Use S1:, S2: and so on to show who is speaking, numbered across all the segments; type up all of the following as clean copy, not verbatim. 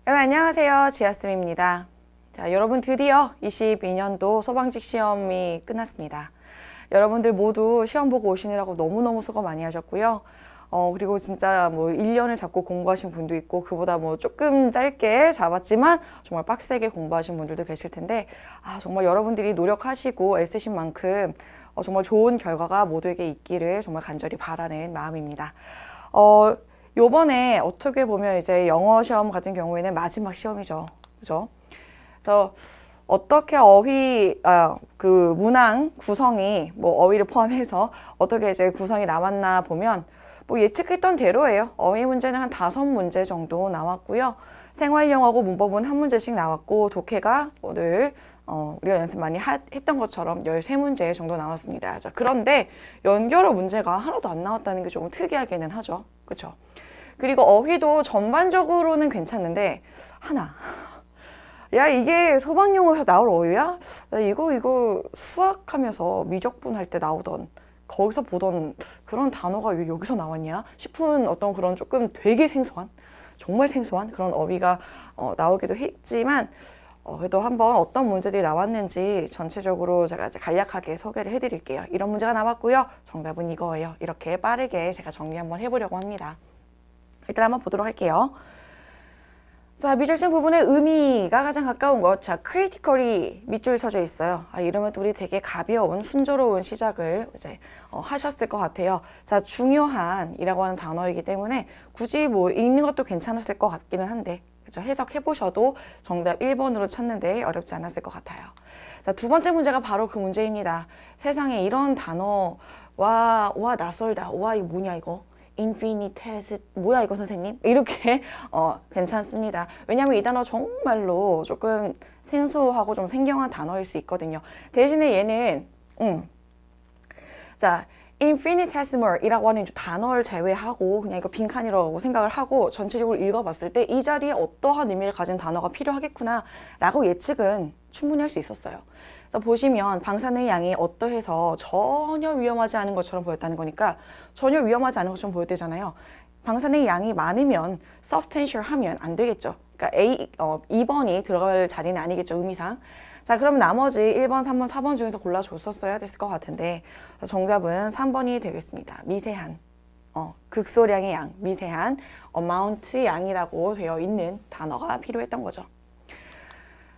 S1: 여러분 안녕하세요. 지아쌤입니다. 자, 여러분 드디어 22년도 소방직 시험이 끝났습니다. 여러분들 모두 시험 보고 오시느라고 너무너무 수고 많이 하셨고요. 그리고 진짜 뭐 1년을 잡고 공부하신 분도 있고 그보다 뭐 조금 짧게 잡았지만 정말 빡세게 공부하신 분들도 계실 텐데 정말 여러분들이 노력하시고 애쓰신 만큼 정말 좋은 결과가 모두에게 있기를 정말 간절히 바라는 마음입니다. 요번에 어떻게 보면 이제 영어 시험 같은 경우에는 마지막 시험이죠. 그죠? 그래서 어떻게 그 문항 구성이 뭐 어휘를 포함해서 어떻게 이제 구성이 나왔나 보면 뭐 예측했던 대로예요. 어휘 문제는 한 5문제 정도 나왔고요. 생활 영어고 문법은 1문제씩 나왔고 독해가 오늘 우리가 연습 많이 했던 것처럼 13문제 정도 나왔습니다. 자, 그런데 연결어 문제가 하나도 안 나왔다는 게 조금 특이하기는 하죠. 그렇죠? 그리고 어휘도 전반적으로는 괜찮은데 하나 야 이게 소방용어에서 나올 어휘야? 이거 수학하면서 미적분 할 때 나오던 거기서 보던 그런 단어가 왜 여기서 나왔냐 싶은 어떤 그런 조금 되게 생소한 정말 생소한 그런 어휘가 나오기도 했지만 그래도 한번 어떤 문제들이 나왔는지 전체적으로 제가 이제 간략하게 소개를 해드릴게요. 이런 문제가 나왔고요. 정답은 이거예요. 이렇게 빠르게 제가 정리 한번 해보려고 합니다. 일단 한번 보도록 할게요. 자, 밑줄친 부분의 의미가 가장 가까운 것. 자, critically 밑줄 쳐져 있어요. 이러면 또 우리 되게 가벼운, 순조로운 시작을 이제 하셨을 것 같아요. 자, 중요한이라고 하는 단어이기 때문에 굳이 뭐 읽는 것도 괜찮았을 것 같기는 한데, 그죠? 해석해 보셔도 정답 1번으로 찾는데 어렵지 않았을 것 같아요. 자, 두 번째 문제가 바로 그 문제입니다. 세상에 이런 단어, 와, 낯설다. 와, 이거 뭐냐, 이거? 인피니테스 뭐야 이거 선생님? 이렇게 괜찮습니다. 왜냐하면 이 단어 정말로 조금 생소하고 좀 생경한 단어일 수 있거든요. 대신에 얘는 자 infinitesimal이라고 하는 단어를 제외하고 그냥 이거 빈칸이라고 생각을 하고 전체적으로 읽어봤을 때 이 자리에 어떠한 의미를 가진 단어가 필요하겠구나 라고 예측은 충분히 할 수 있었어요. 그래서 보시면 방사능의 양이 어떠해서 전혀 위험하지 않은 것처럼 보였다는 거니까 전혀 위험하지 않은 것처럼 보였대잖아요. 방사능의 양이 많으면 substantial 하면 안 되겠죠. 그러니까 2번이 들어갈 자리는 아니겠죠, 의미상. 자, 그럼 나머지 1번, 3번, 4번 중에서 골라줬었어야 됐을 것 같은데 정답은 3번이 되겠습니다. 미세한, 극소량의 양, 미세한 amount 양이라고 되어 있는 단어가 필요했던 거죠.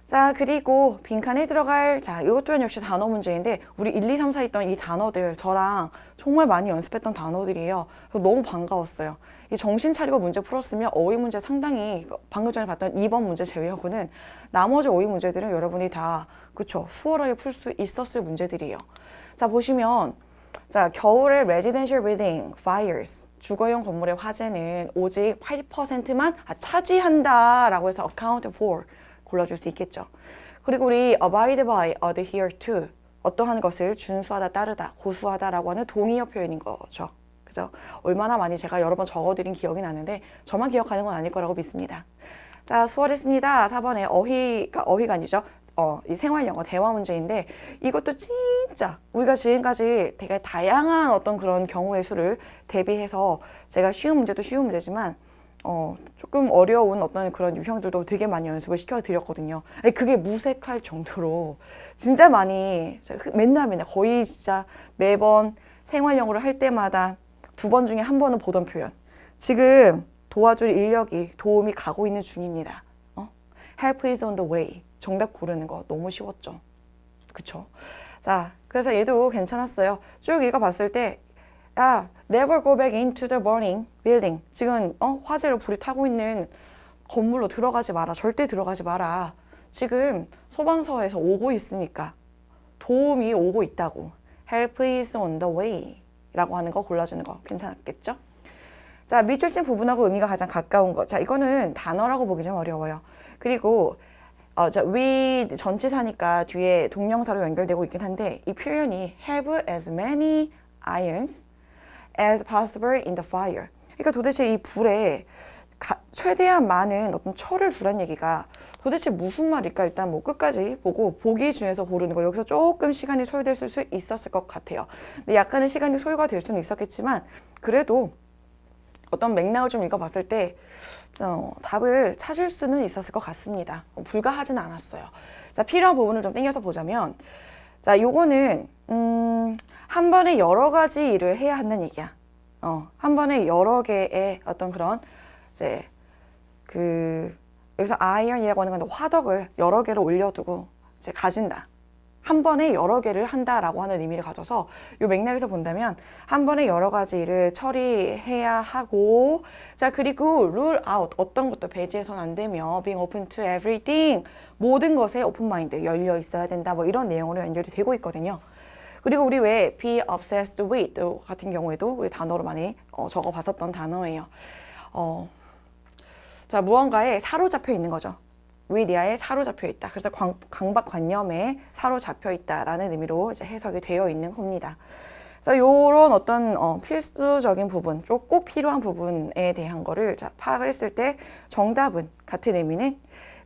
S1: 자, 그리고 빈칸에 들어갈, 자, 이것 또한 역시 단어 문제인데 우리 1, 2, 3, 4 있던 이 단어들 저랑 정말 많이 연습했던 단어들이에요. 너무 반가웠어요. 이 정신 차리고 문제 풀었으면 어휘 문제 상당히 방금 전에 봤던 2번 문제 제외하고는 나머지 어휘 문제들은 여러분이 다 그쵸 수월하게 풀 수 있었을 문제들이에요. 자, 보시면 자, 겨울에 residential building fires 주거용 건물의 화재는 오직 8%만 차지한다라고 해서 account for 골라줄 수 있겠죠. 그리고 우리 abide by, adhere to 어떠한 것을 준수하다, 따르다, 고수하다라고 하는 동의어 표현인 거죠. 그죠? 얼마나 많이 제가 여러 번 적어드린 기억이 나는데 저만 기억하는 건 아닐 거라고 믿습니다. 자, 수월했습니다. 4번에 어휘가 아니죠. 이 생활영어 대화 문제인데 이것도 진짜 우리가 지금까지 되게 다양한 어떤 그런 경우의 수를 대비해서 제가 쉬운 문제도 쉬운 문제지만 조금 어려운 어떤 그런 유형들도 되게 많이 연습을 시켜드렸거든요. 그게 무색할 정도로 진짜 많이 맨날 거의 진짜 매번 생활 영어를 할 때마다 2번 중에 1번은 보던 표현. 지금 도와줄 인력이 도움이 가고 있는 중입니다. Help is on the way. 정답 고르는 거 너무 쉬웠죠. 그쵸? 자, 그래서 얘도 괜찮았어요. 쭉 읽어봤을 때 never go back into the burning building. 지금 화재로 불이 타고 있는 건물로 들어가지 마라. 절대 들어가지 마라. 지금 소방서에서 오고 있으니까 도움이 오고 있다고. Help is on the way 라고 하는 거 골라주는 거 괜찮았겠죠? 자, 밑줄 친 부분하고 의미가 가장 가까운 거. 자, 이거는 단어라고 보기 좀 어려워요. 그리고 자, we 전치사니까 뒤에 동명사로 연결되고 있긴 한데 이 표현이 have as many irons as possible in the fire. 그러니까 도대체 이 불에 최대한 많은 어떤 철을 두란 얘기가 도대체 무슨 말일까? 일단 뭐 끝까지 보고 보기 중에서 고르는 거 여기서 조금 시간이 소요됐을 수 있었을 것 같아요. 근데 약간의 시간이 소요가 될 수는 있었겠지만 그래도 어떤 맥락을 좀 읽어봤을 때 답을 찾을 수는 있었을 것 같습니다. 불가하진 않았어요. 자, 필요한 부분을 좀 땡겨서 보자면, 자, 요거는 한 번에 여러 가지 일을 해야 한다는 얘기야. 한 번에 여러 개의 어떤 그런 이제 여기서 iron이라고 하는 건 화덕을 여러 개를 올려두고 이제 가진다. 한 번에 여러 개를 한다라고 하는 의미를 가져서 이 맥락에서 본다면 한 번에 여러 가지 일을 처리해야 하고, 자, 그리고 rule out, 어떤 것도 배제해서는 안 되며 being open to everything, 모든 것에 오픈 마인드, 열려 있어야 된다, 뭐 이런 내용으로 연결이 되고 있거든요. 그리고 우리 왜 be obsessed with 같은 경우에도 우리 단어로 많이 적어봤었던 단어예요. 자, 무언가에 사로잡혀 있는 거죠. 위디아에 사로잡혀 있다. 그래서 강박관념에 사로잡혀 있다라는 의미로 이제 해석이 되어 있는 겁니다. 그래서 이런 어떤 필수적인 부분, 꼭 필요한 부분에 대한 거를 파악을 했을 때 정답은 같은 의미는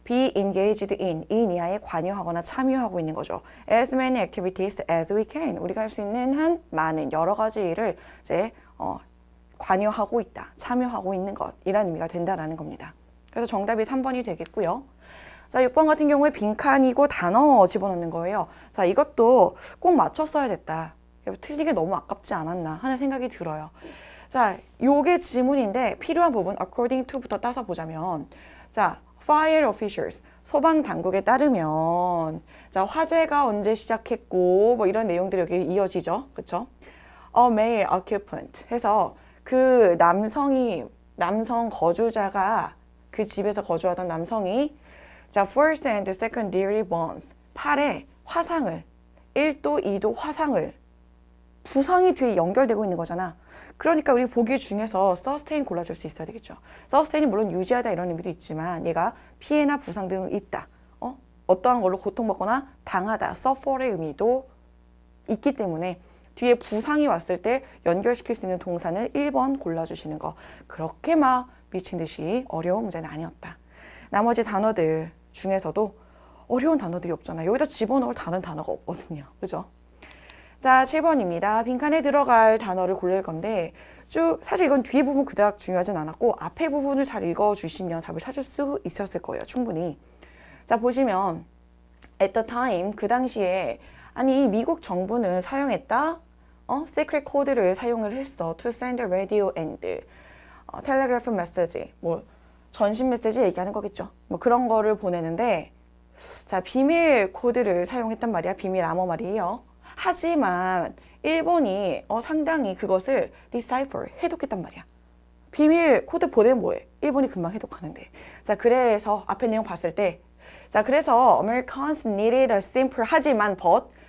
S1: be engaged in, 이 이하에 관여하거나 참여하고 있는 거죠. As many activities as we can, 우리가 할 수 있는 한 많은 여러 가지 일을 이제 관여하고 있다, 참여하고 있는 것이라는 의미가 된다라는 겁니다. 그래서 정답이 3번이 되겠고요. 자, 6번 같은 경우에 빈칸이고 단어 집어넣는 거예요. 자, 이것도 꼭 맞췄어야 됐다. 틀리게 너무 아깝지 않았나 하는 생각이 들어요. 자, 요게 지문인데 필요한 부분 according to부터 따서 보자면, 자, fire officials, 소방 당국에 따르면, 자, 화재가 언제 시작했고 뭐 이런 내용들이 여기 이어지죠. 그쵸? A male occupant 해서 그 남성 거주자가 그 집에서 거주하던 남성이, 자, first and secondary burns, 팔에 화상을, 1도, 2도 화상을, 부상이 뒤에 연결되고 있는 거잖아. 그러니까 우리 보기 중에서 sustain 골라줄 수 있어야 되겠죠. sustain이 물론 유지하다 이런 의미도 있지만 얘가 피해나 부상 등을 입다, 어떠한 걸로 고통받거나 당하다, suffer의 의미도 있기 때문에 뒤에 부상이 왔을 때 연결시킬 수 있는 동사는 1번 골라주시는 거. 그렇게 막 미친 듯이 어려운 문제는 아니었다. 나머지 단어들 중에서도 어려운 단어들이 없잖아요. 여기다 집어넣을 다른 단어가 없거든요. 그죠? 자, 7번입니다. 빈칸에 들어갈 단어를 고를 건데 사실 이건 뒤에 부분 그닥 중요하진 않았고 앞에 부분을 잘 읽어주시면 답을 찾을 수 있었을 거예요. 충분히. 자, 보시면 at the time, 그 당시에 아니 미국 정부는 사용했다? secret code를 사용을 했어. to send a radio and telegraph message. 뭐 전신 메시지 얘기하는 거겠죠. 뭐 그런 거를 보내는데, 자, 비밀 코드를 사용했단 말이야. 비밀 암호 말이에요. 하지만 일본이 상당히 그것을 decipher, 해독했단 말이야. 비밀 코드 보내면 뭐해? 일본이 금방 해독하는데. 자, 그래서 앞에 내용 봤을 때, 자, 그래서 Americans needed a simple, 하지만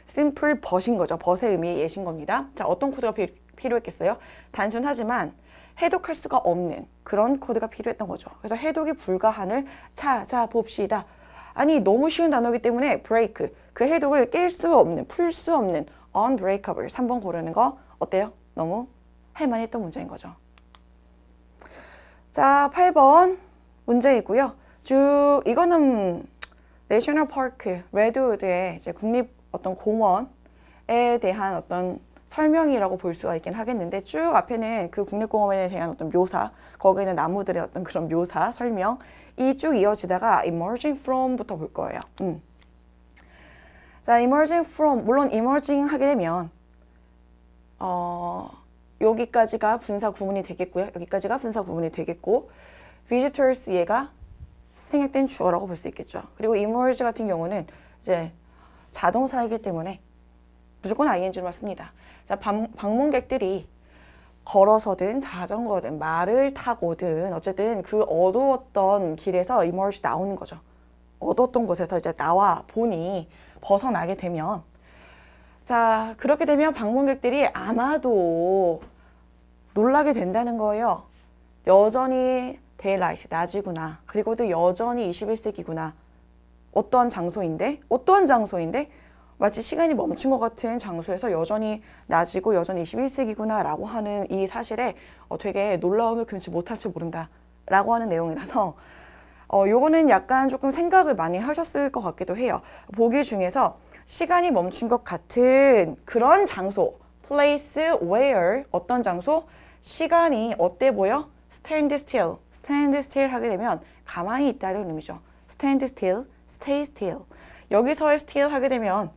S1: simple but인 거죠. but의 의미의 예신 겁니다. 자, 어떤 코드가 필요했겠어요? 단순하지만 해독할 수가 없는 그런 코드가 필요했던 거죠. 그래서 해독이 불가한을 찾아봅시다. 아니, 너무 쉬운 단어이기 때문에 break, 그 해독을 깰 수 없는, 풀 수 없는 unbreakable, 3번 고르는 거 어때요? 너무 할만했던 문제인 거죠. 자, 8번 문제이고요. 이거는 내셔널 파크, 레드우드의 이제 국립 어떤 공원에 대한 어떤 설명이라고 볼 수가 있긴 하겠는데, 쭉 앞에는 그 국립공원에 대한 어떤 묘사, 거기에 있는 나무들의 어떤 그런 묘사, 설명, 이 쭉 이어지다가 emerging from부터 볼 거예요. 자, emerging from, 물론 emerging 하게 되면 여기까지가 분사 구문이 되겠고요. 여기까지가 분사 구문이 되겠고, visitors 얘가 생략된 주어라고 볼 수 있겠죠. 그리고 emerge 같은 경우는 이제 자동사이기 때문에 무조건 ing를 씁니다. 자, 방문객들이 걸어서든 자전거든 말을 타고든 어쨌든 그 어두웠던 길에서 emerge 나오는 거죠. 어두웠던 곳에서 이제 나와 보니 벗어나게 되면, 자, 그렇게 되면 방문객들이 아마도 놀라게 된다는 거예요. 여전히 데일라이트, 낮이구나. 그리고 또 여전히 21세기구나. 어떠한 장소인데 마치 시간이 멈춘 것 같은 장소에서 여전히 낮이고 여전히 21세기구나 라고 하는 이 사실에 되게 놀라움을 금치 못할지 모른다 라고 하는 내용이라서 요거는 약간 조금 생각을 많이 하셨을 것 같기도 해요. 보기 중에서 시간이 멈춘 것 같은 그런 장소, place where, 어떤 장소, 시간이 어때 보여? stand still. stand still 하게 되면 가만히 있다는 의미죠. stand still, stay still. 여기서의 still 하게 되면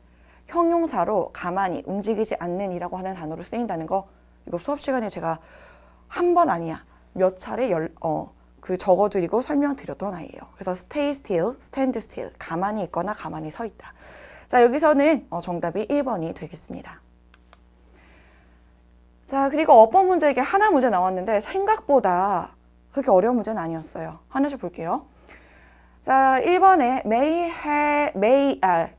S1: 형용사로 가만히 움직이지 않는 이라고 하는 단어로 쓰인다는 거, 이거 수업 시간에 제가 한 번 아니야 몇 차례 적어드리고 설명드렸던 아이예요. 그래서 stay still, stand still, 가만히 있거나 가만히 서 있다. 자, 여기서는 정답이 1번이 되겠습니다. 자, 그리고 어법 문제, 이게 하나 문제 나왔는데 생각보다 그렇게 어려운 문제는 아니었어요. 하나씩 볼게요. 자, 1번에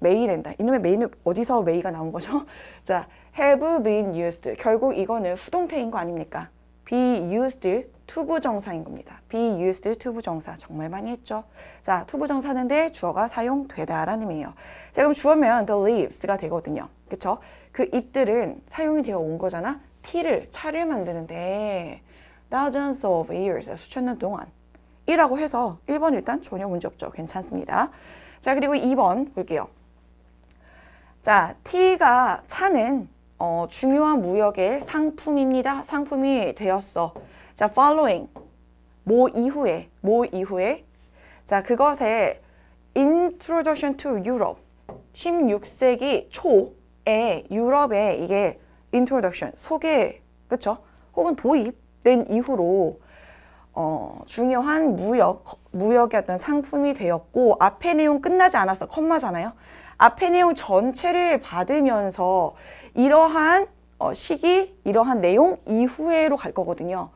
S1: may란다. 이놈의 may는 어디서 may가 나온 거죠? 자, have been used. 결국 이거는 수동태인 거 아닙니까? be used 투부정사인 겁니다. be used 투부정사 정말 많이 했죠. 자, 투부정사 하는데 주어가 사용되다라는 의미예요. 자, 그럼 주어면 the leaves가 되거든요. 그쵸? 그 잎들은 사용이 되어 온 거잖아. 차를 만드는데 thousands of years, 수천 년 동안 이라고 해서 1번 일단 전혀 문제 없죠. 괜찮습니다. 자, 그리고 2번 볼게요. 자, 차는 중요한 무역의 상품입니다. 상품이 되었어. 자, following 뭐 이후에 자, 그것의 introduction to Europe 16세기 초에 유럽에 이게 introduction 소개, 그쵸? 혹은 도입된 이후로 중요한 무역의 어떤 상품이 되었고, 앞의 내용 끝나지 않았어. 컴마잖아요. 앞의 내용 전체를 받으면서 이러한 시기, 이러한 내용 이후에로 갈 거거든요.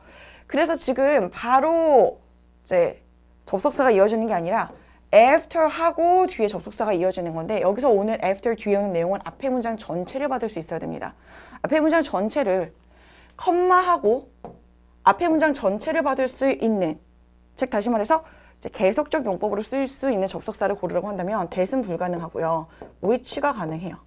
S1: 그래서 지금 바로 이제 접속사가 이어지는 게 아니라 after 하고 뒤에 접속사가 이어지는 건데, 여기서 오는 after 뒤에 오는 내용은 앞의 문장 전체를 받을 수 있어야 됩니다. 앞의 문장 전체를 컴마하고 앞의 문장 전체를 받을 수 있는, 즉 다시 말해서 이제 계속적 용법으로 쓰일 수 있는 접속사를 고르라고 한다면 that은 불가능하고요. which가 가능해요.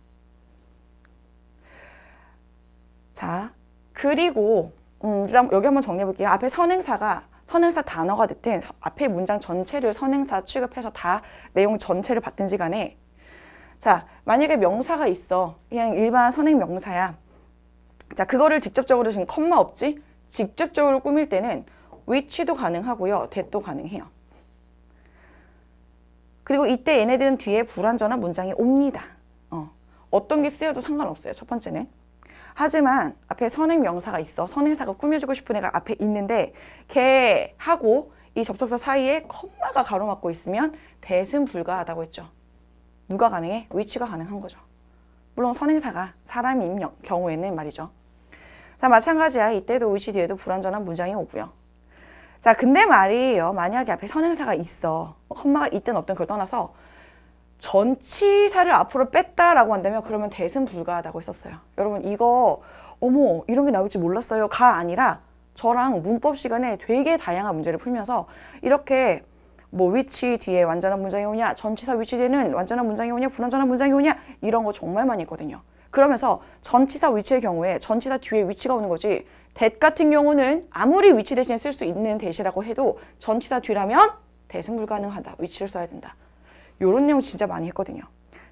S1: 자, 그리고 일단 여기 한번 정리해 볼게요. 앞에 선행사 단어가 됐든 앞에 문장 전체를 선행사 취급해서 다 내용 전체를 받든지 간에, 자, 만약에 명사가 있어. 그냥 일반 선행 명사야. 자, 그거를 직접적으로 지금 컴마 없지? 직접적으로 꾸밀 때는 which도 가능하고요. that도 가능해요. 그리고 이때 얘네들은 뒤에 불완전한 문장이 옵니다. 어떤 게 쓰여도 상관없어요. 첫 번째는. 하지만 앞에 선행 명사가 있어. 선행사가 꾸며주고 싶은 애가 앞에 있는데 걔하고 이 접속사 사이에 컴마가 가로막고 있으면 that은 불가하다고 했죠. 누가 가능해? which가 가능한 거죠. 물론 선행사가 사람인 경우에는 말이죠. 자, 마찬가지야. 이때도 which 뒤에도 불완전한 문장이 오고요. 자, 근데 말이에요. 만약에 앞에 선행사가 있어. 컴마가 있든 없든 그걸 떠나서 전치사를 앞으로 뺐다라고 한다면 그러면 that은 불가하다고 했었어요. 여러분, 이거 어머 이런 게 나올지 몰랐어요 가 아니라 저랑 문법 시간에 되게 다양한 문제를 풀면서 이렇게 뭐 which 뒤에 완전한 문장이 오냐, 전치사 which 뒤에는 완전한 문장이 오냐, 불완전한 문장이 오냐, 이런 거 정말 많이 있거든요. 그러면서 전치사 which의 경우에 전치사 뒤에 which가 오는 거지, that 같은 경우는 아무리 which 대신에 쓸 수 있는 that이라고 해도 전치사 뒤라면 that은 불가능하다. which를 써야 된다. 요런 내용 진짜 많이 했거든요.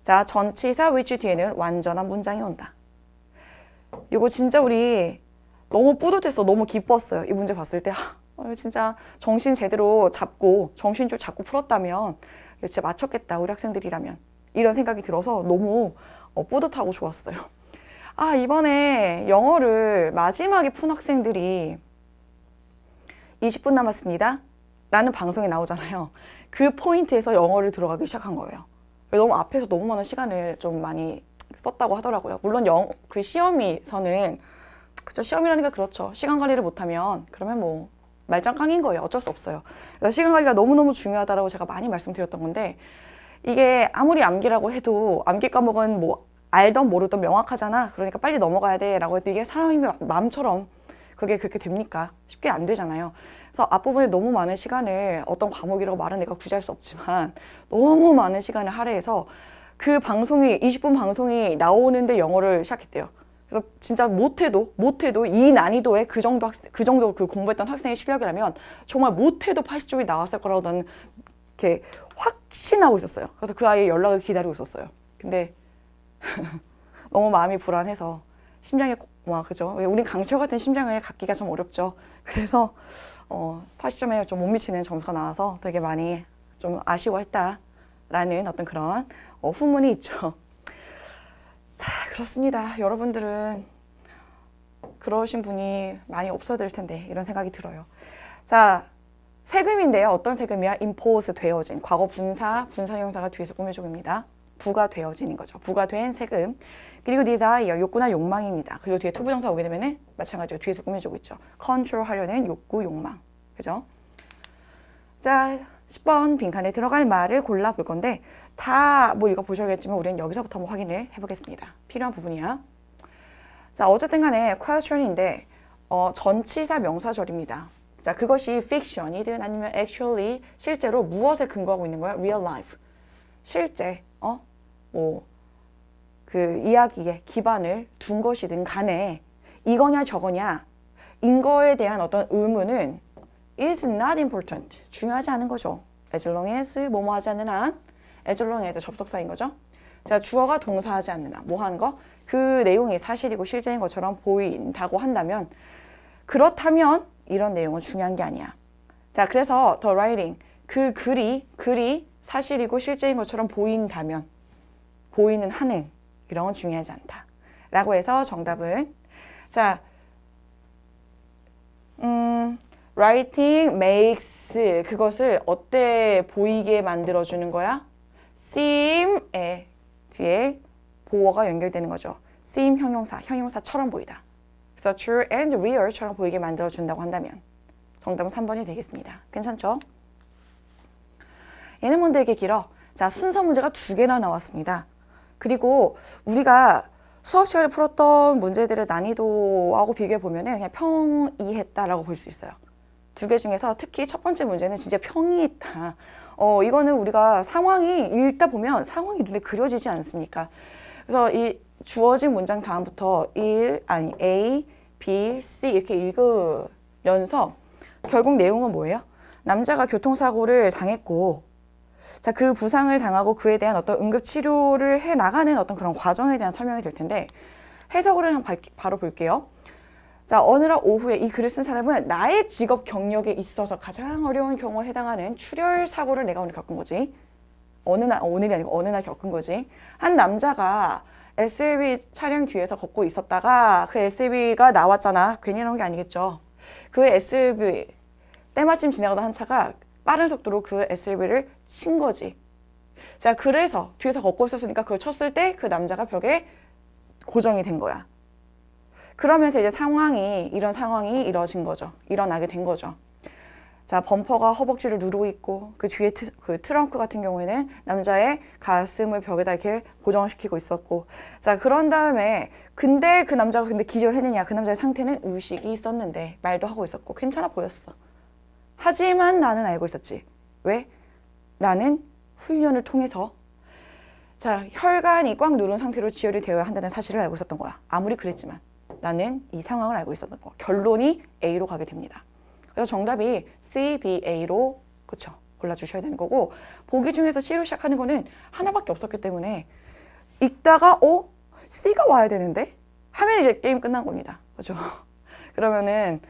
S1: 자, 전치사 which 뒤에는 완전한 문장이 온다. 이거 진짜 우리 너무 뿌듯했어. 너무 기뻤어요. 이 문제 봤을 때 진짜 정신 제대로 잡고 정신줄 잡고 풀었다면 진짜 맞췄겠다. 우리 학생들이라면. 이런 생각이 들어서 너무 뿌듯하고 좋았어요. 아, 이번에 영어를 마지막에 푼 학생들이 20분 남았습니다 라는 방송이 나오잖아요. 그 포인트에서 영어를 들어가기 시작한 거예요. 너무 앞에서 너무 많은 시간을 좀 많이 썼다고 하더라고요. 물론 그 시험에서는, 그쵸, 시험이라니까 그렇죠. 시간 관리를 못하면 그러면 뭐 말짱깡인 거예요. 어쩔 수 없어요. 그래서 시간 관리가 너무너무 중요하다고 제가 많이 말씀드렸던 건데, 이게 아무리 암기라고 해도 암기 과목은 뭐 알던 모르던 명확하잖아. 그러니까 빨리 넘어가야 돼 라고 해도 이게 사람의 마음처럼 그게 그렇게 됩니까? 쉽게 안 되잖아요. 그래서 앞부분에 너무 많은 시간을, 어떤 과목이라고 말은 내가 굳이 할 수 없지만 너무 많은 시간을 할애해서 그 방송이 20분 방송이 나오는데 영어를 시작했대요. 그래서 진짜 못해도 이 난이도의 그 정도 그 공부했던 학생의 실력이라면 정말 못해도 80점이 나왔을 거라고 나는 이렇게 확신하고 있었어요. 그래서 그 아이의 연락을 기다리고 있었어요. 근데 너무 마음이 불안해서 심장에 그죠? 우린 강철 같은 심장을 갖기가 좀 어렵죠. 그래서 80점에 좀 못 미치는 점수가 나와서 되게 많이 좀 아쉬워했다라는 어떤 그런 후문이 있죠. 자, 그렇습니다. 여러분들은 그러신 분이 많이 없어질 텐데 이런 생각이 들어요. 자, 세금인데요. 어떤 세금이야? impose 되어진, 과거 분사형사가 뒤에서 꾸며주고입니다. 부과되어진인 거죠. 부과된 세금. 그리고 desire, 욕구나 욕망입니다. 그리고 뒤에 투부정사 오게 되면은 마찬가지로 뒤에서 꾸며주고 있죠. control 하려는 욕구, 욕망. 그죠? 자, 10번 빈칸에 들어갈 말을 골라볼 건데 다 뭐 이거 보셔야겠지만 우리는 여기서부터 한번 확인을 해보겠습니다. 필요한 부분이야. 자, 어쨌든 간에 question인데 전치사 명사절입니다. 자, 그것이 fiction이든 아니면 actually 실제로 무엇에 근거하고 있는 거야? real life. 실제 그 이야기에 기반을 둔 것이든 간에 이거냐 저거냐 인 거에 대한 어떤 의무는 is not important. 중요하지 않은 거죠. as long as 뭐뭐 하지 않는 한 as long as 접속사인 거죠. 자, 주어가 동사하지 않는 한 뭐 하는 거? 그 내용이 사실이고 실제인 것처럼 보인다고 한다면 그렇다면 이런 내용은 중요한 게 아니야. 자, 그래서 the writing 그 글이 사실이고 실제인 것처럼 보인다면 보이는 한은 이런 건 중요하지 않다. 라고 해서 정답은 자, writing makes 그것을 어때 보이게 만들어주는 거야? seem에 뒤에 보어가 연결되는 거죠. seem 형용사처럼 보이다. 그래서 true and real처럼 보이게 만들어준다고 한다면 정답은 3번이 되겠습니다. 괜찮죠? 얘는 뭔데 이렇게 길어? 자, 순서 문제가 2개나 나왔습니다. 그리고 우리가 수업 시간에 풀었던 문제들의 난이도하고 비교해 보면은 그냥 평이했다라고 볼 수 있어요. 2개 중에서 특히 첫 번째 문제는 진짜 평이했다. 이거는 우리가 상황이 읽다 보면 상황이 눈에 그려지지 않습니까? 그래서 이 주어진 문장 다음부터 A, B, C 이렇게 읽으면서 결국 내용은 뭐예요? 남자가 교통사고를 당했고 자, 그 부상을 당하고 그에 대한 어떤 응급치료를 해나가는 어떤 그런 과정에 대한 설명이 될 텐데 해석을 바로 볼게요. 자, 어느 날 오후에 이 글을 쓴 사람은 나의 직업 경력에 있어서 가장 어려운 경우에 해당하는 출혈 사고를 내가 오늘 겪은 거지. 오늘이 아니고 어느 날 겪은 거지. 한 남자가 SUV 차량 뒤에서 걷고 있었다가 그 SUV가 나왔잖아. 괜히 나온 게 아니겠죠. 그 SUV 때마침 지나가던 한 차가 빠른 속도로 그 SUV를 친 거지. 자, 그래서 뒤에서 걷고 있었으니까 그걸 쳤을 때 그 남자가 벽에 고정이 된 거야. 그러면서 이제 이런 상황이 일어나게 된 거죠. 자, 범퍼가 허벅지를 누르고 있고 그 뒤에 그 트렁크 같은 경우에는 남자의 가슴을 벽에다 이렇게 고정시키고 있었고 자, 그런 다음에 근데 그 남자가 기절을 했느냐? 그 남자의 상태는 의식이 있었는데 말도 하고 있었고 괜찮아 보였어. 하지만 나는 알고 있었지. 왜? 나는 훈련을 통해서 자, 혈관이 꽉 누른 상태로 지혈이 되어야 한다는 사실을 알고 있었던 거야. 아무리 그랬지만 나는 이 상황을 알고 있었던 거. 결론이 A로 가게 됩니다. 그래서 정답이 C, B, A로 그쵸? 골라주셔야 되는 거고 보기 중에서 C로 시작하는 거는 하나밖에 없었기 때문에 읽다가 C가 와야 되는데 하면 이제 게임 끝난 겁니다. 그렇죠? 그러면은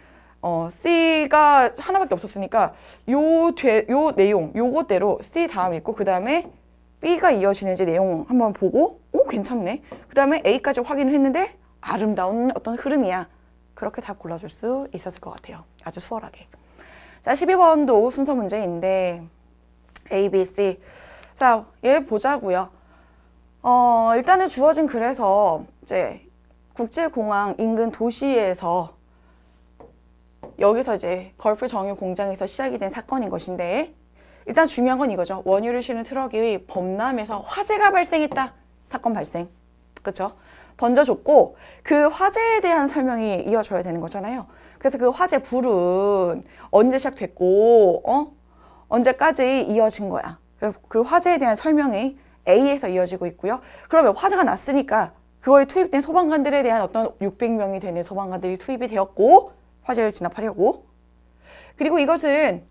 S1: C가 하나밖에 없었으니까 요 내용 요거대로 C 다음 읽고 그 다음에 B가 이어지는지 내용 한번 보고 괜찮네. 그 다음에 A까지 확인을 했는데 아름다운 어떤 흐름이야. 그렇게 답 골라줄 수 있었을 것 같아요. 아주 수월하게. 자, 12번도 순서 문제인데 A, B, C. 자, 얘 보자고요. 일단은 주어진 글에서 이제 국제공항 인근 도시에서 여기서 이제 걸프 정유 공장에서 시작이 된 사건인 것인데 일단 중요한 건 이거죠. 원유를 실은 트럭이 범람해서 화재가 발생했다. 사건 발생. 그렇죠? 던져줬고 그 화재에 대한 설명이 이어져야 되는 거잖아요. 그래서 그 화재 불은 언제 시작됐고 언제까지 이어진 거야. 그래서 그 화재에 대한 설명이 A에서 이어지고 있고요. 그러면 화재가 났으니까 그거에 투입된 소방관들에 대한 어떤 600명이 되는 소방관들이 투입이 되었고 화재를 진압하려고. 그리고 이것은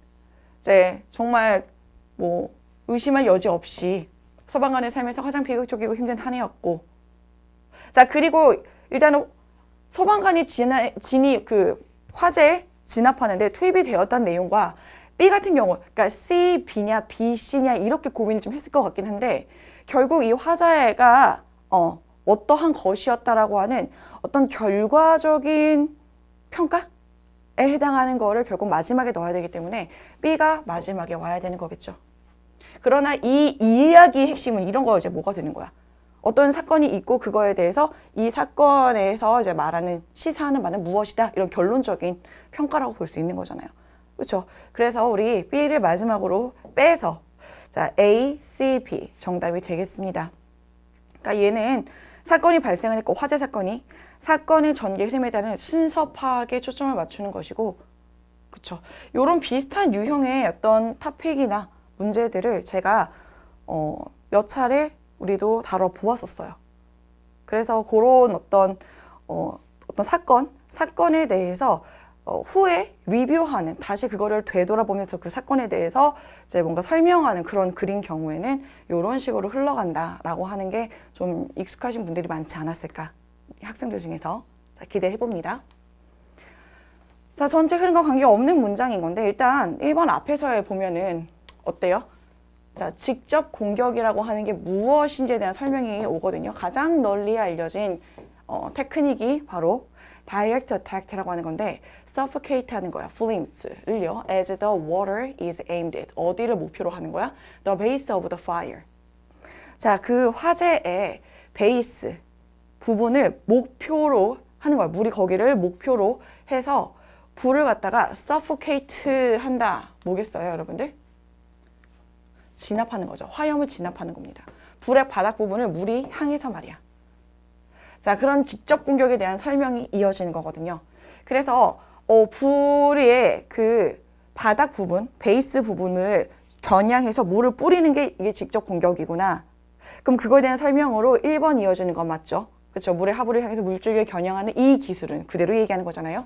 S1: 이제 정말 뭐 의심할 여지 없이 소방관의 삶에서 가장 비극적이고 힘든 한 해였고 자, 그리고 일단은 소방관이 그 화재 진압하는데 투입이 되었다는 내용과 B 같은 경우, 그러니까 C, B냐, B, C냐 이렇게 고민을 좀 했을 것 같긴 한데 결국 이 화자가 어떠한 것이었다라고 하는 어떤 결과적인 평가에 해당하는 거를 결국 마지막에 넣어야 되기 때문에 B가 마지막에 와야 되는 거겠죠. 그러나 이 이야기의 핵심은 이런 거 이제 뭐가 되는 거야? 어떤 사건이 있고 그거에 대해서 이 사건에서 이제 말하는 시사하는 바는 무엇이다 이런 결론적인 평가라고 볼 수 있는 거잖아요. 그렇죠? 그래서 우리 B를 마지막으로 빼서 자 A, C, B 정답이 되겠습니다. 그러니까 얘는 사건이 발생을 했고 화재 사건이 사건의 전개 흐름에 따른 순서 파악에 초점을 맞추는 것이고 그렇죠? 이런 비슷한 유형의 어떤 토픽이나 문제들을 제가 몇 차례 우리도 다뤄보았었어요. 그래서 그런 어떤 사건에 대해서 후에 리뷰하는, 다시 그거를 되돌아보면서 그 사건에 대해서 이제 뭔가 설명하는 그런 글인 경우에는 이런 식으로 흘러간다라고 하는 게 좀 익숙하신 분들이 많지 않았을까, 학생들 중에서. 자, 기대해 봅니다. 자, 전체 흐름과 관계없는 문장인 건데 일단 1번 앞에서 보면은 어때요? 자, 직접 공격이라고 하는 게 무엇인지에 대한 설명이 오거든요. 가장 널리 알려진 테크닉이 바로 direct attack라고 하는 건데 suffocate 하는 거야. flames를요. as the water is aimed at. 어디를 목표로 하는 거야? the base of the fire. 자, 그 화재의 베이스 부분을 목표로 하는 거야. 물이 거기를 목표로 해서 불을 갖다가 suffocate 한다. 뭐겠어요, 여러분들? 진압하는 거죠. 화염을 진압하는 겁니다. 불의 바닥 부분을 물이 향해서 말이야. 자, 그런 직접 공격에 대한 설명이 이어지는 거거든요. 그래서 불의 그 바닥 부분, 베이스 부분을 겨냥해서 물을 뿌리는 게 이게 직접 공격이구나. 그럼 그거에 대한 설명으로 1번 이어지는 건 맞죠? 그렇죠? 물의 하부를 향해서 물줄기를 겨냥하는 이 기술은 그대로 얘기하는 거잖아요.